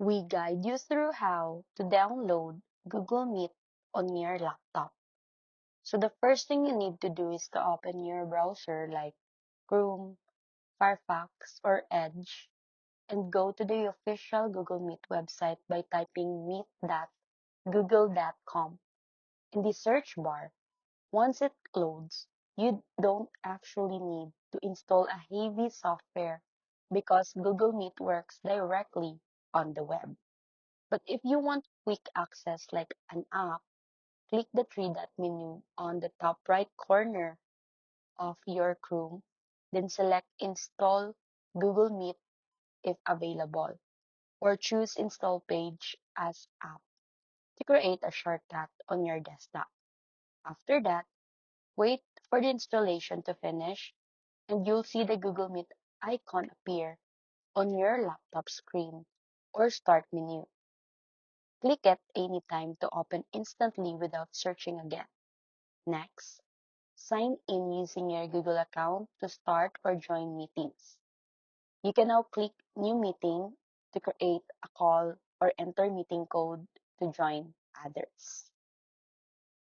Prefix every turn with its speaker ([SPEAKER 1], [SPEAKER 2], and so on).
[SPEAKER 1] We guide you through how to download Google Meet on your laptop. So the first thing you need to do is to open your browser like Chrome, Firefox, or Edge and go to the official Google Meet website by typing meet.google.com in the search bar. Once it loads, you don't actually need to install a heavy software because Google Meet works directly on the web. But if you want quick access like an app, click the three-dot menu on the top right corner of your Chrome, then select Install Google Meet if available, or choose Install Page as App to create a shortcut on your desktop. After that, wait for the installation to finish and you'll see the Google Meet icon appear on your laptop screen or Start menu. Click it anytime to open instantly without searching again. Next, sign in using your Google account to start or join meetings. You can now click New Meeting to create a call or enter meeting code to join others.